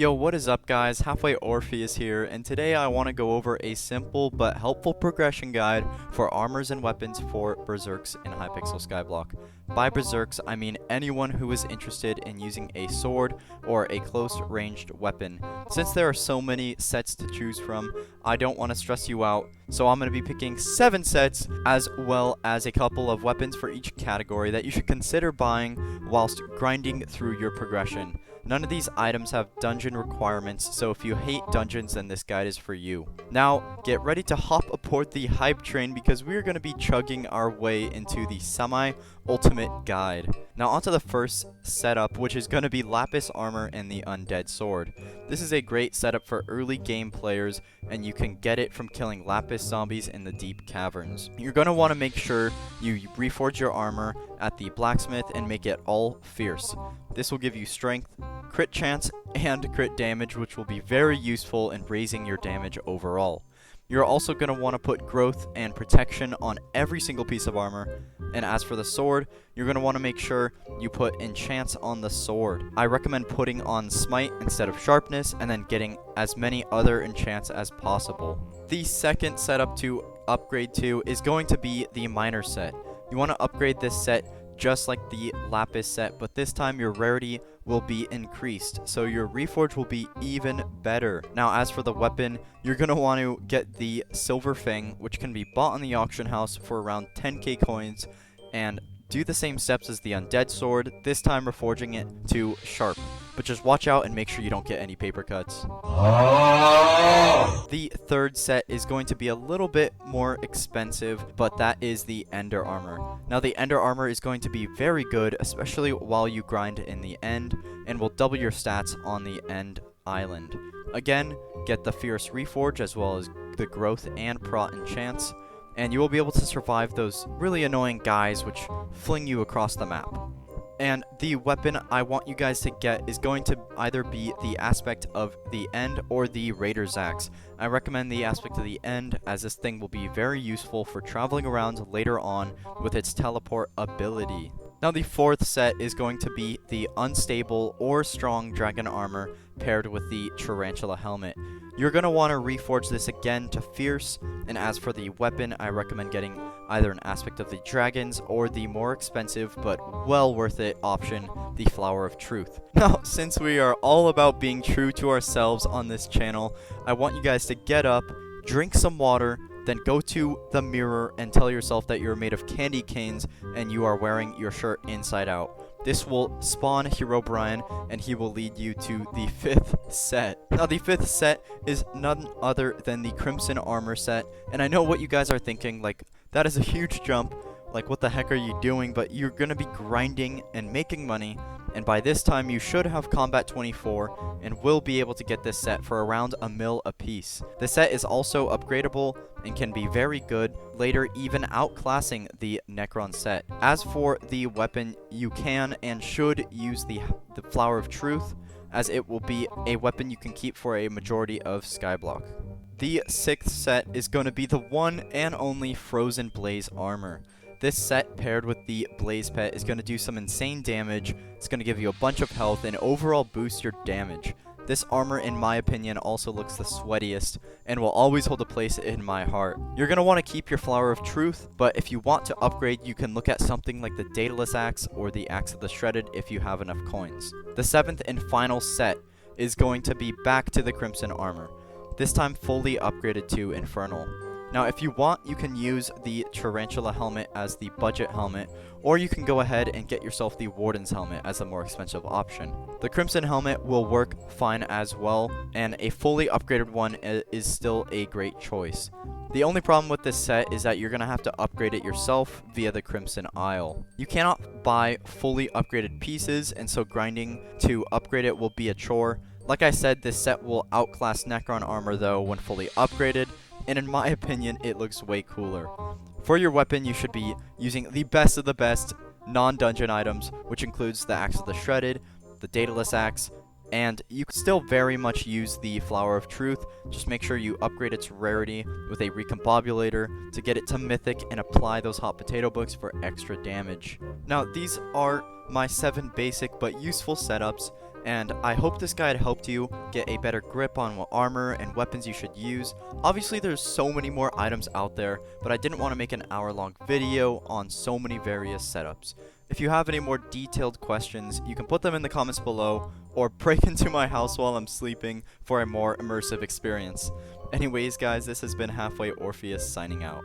Yo, what is up guys? Halfway Orpheus here, and today I want to go over a simple but helpful progression guide for armors and weapons for Berserks in Hypixel Skyblock. By Berserks, I mean anyone who is interested in using a sword or a close-ranged weapon. Since there are so many sets to choose from, I don't want to stress you out, so I'm going to be picking 7 sets as well as a couple of weapons for each category that you should consider buying whilst grinding through your progression. None of these items have dungeon requirements, so if you hate dungeons, then this guide is for you. Now, get ready to hop aboard the hype train because we're going to be chugging our way into the semi-ultimate guide. Now onto the first setup, which is going to be Lapis Armor and the Undead Sword. This is a great setup for early game players, and you can get it from killing Lapis zombies in the deep caverns. You're going to want to make sure you reforge your armor at the blacksmith and make it all fierce. This will give you strength, crit chance, and crit damage, which will be very useful in raising your damage overall. You're also going to want to put growth and protection on every single piece of armor. And as for the sword, you're going to want to make sure you put enchants on the sword. I recommend putting on smite instead of sharpness and then getting as many other enchants as possible. The second setup to upgrade to is going to be the miner set. You want to upgrade this set just like the Lapis set, but this time your rarity will be increased, so your reforge will be even better. Now as for the weapon, you're going to want to get the Silver Fang, which can be bought on the auction house for around 10k coins, and do the same steps as the Undead Sword, this time reforging it to Sharp. But just watch out and make sure you don't get any paper cuts. The third set is going to be a little bit more expensive, but that is the Ender Armor. Now the Ender Armor is going to be very good, especially while you grind in the end, and will double your stats on the end island. Again, get the Fierce Reforge as well as the Growth and Prot enchants, and you will be able to survive those really annoying guys which fling you across the map. And the weapon I want you guys to get is going to either be the aspect of the end or the Raider's Axe. I recommend the aspect of the end, as this thing will be very useful for traveling around later on with its teleport ability. Now the fourth set is going to be the Unstable or Strong Dragon Armor paired with the Tarantula Helmet. You're going to want to reforge this again to Fierce, and as for the weapon, I recommend getting either an aspect of the dragons or the more expensive but well worth it option, the Flower of Truth. Now, since we are all about being true to ourselves on this channel, I want you guys to get up, drink some water, then go to the mirror and tell yourself that you're made of candy canes and you are wearing your shirt inside out. This will spawn Herobrine, and he will lead you to the 5th set. Now, the 5th set is none other than the Crimson Armor set, and I know what you guys are thinking, like, that is a huge jump, like, what the heck are you doing? But you're gonna be grinding and making money, and by this time you should have Combat 24 and will be able to get this set for around a mil a piece. The set is also upgradable and can be very good later, even outclassing the Necron set. As for the weapon, you can and should use the Flower of Truth, as it will be a weapon you can keep for a majority of Skyblock. The 6th set is going to be the one and only Frozen Blaze Armor. This set paired with the Blaze Pet is going to do some insane damage. It's going to give you a bunch of health and overall boost your damage. This armor, in my opinion, also looks the sweatiest and will always hold a place in my heart. You're going to want to keep your Flower of Truth, but if you want to upgrade, you can look at something like the Daedalus Axe or the Axe of the Shredded if you have enough coins. The 7th and final set is going to be back to the Crimson Armor, this time fully upgraded to Infernal. Now, if you want, you can use the Tarantula Helmet as the budget helmet, or you can go ahead and get yourself the Warden's Helmet as a more expensive option. The Crimson Helmet will work fine as well, and a fully upgraded one is still a great choice. The only problem with this set is that you're going to have to upgrade it yourself via the Crimson Isle. You cannot buy fully upgraded pieces, and so grinding to upgrade it will be a chore. Like I said, this set will outclass Necron Armor though when fully upgraded, and in my opinion, it looks way cooler. For your weapon, you should be using the best of the best non-dungeon items, which includes the Axe of the Shredded, the Daedalus Axe, and you can still very much use the Flower of Truth. Just make sure you upgrade its rarity with a Recombobulator to get it to Mythic and apply those hot potato books for extra damage. Now, these are my 7 basic but useful setups, And I hope this guide helped you get a better grip on what armor and weapons you should use. Obviously there's so many more items out there, but I didn't want to make an hour-long video on so many various setups. If you have any more detailed questions, you can put them in the comments below, or break into my house while I'm sleeping for a more immersive experience. Anyways guys, this has been Halfway Orpheus signing out.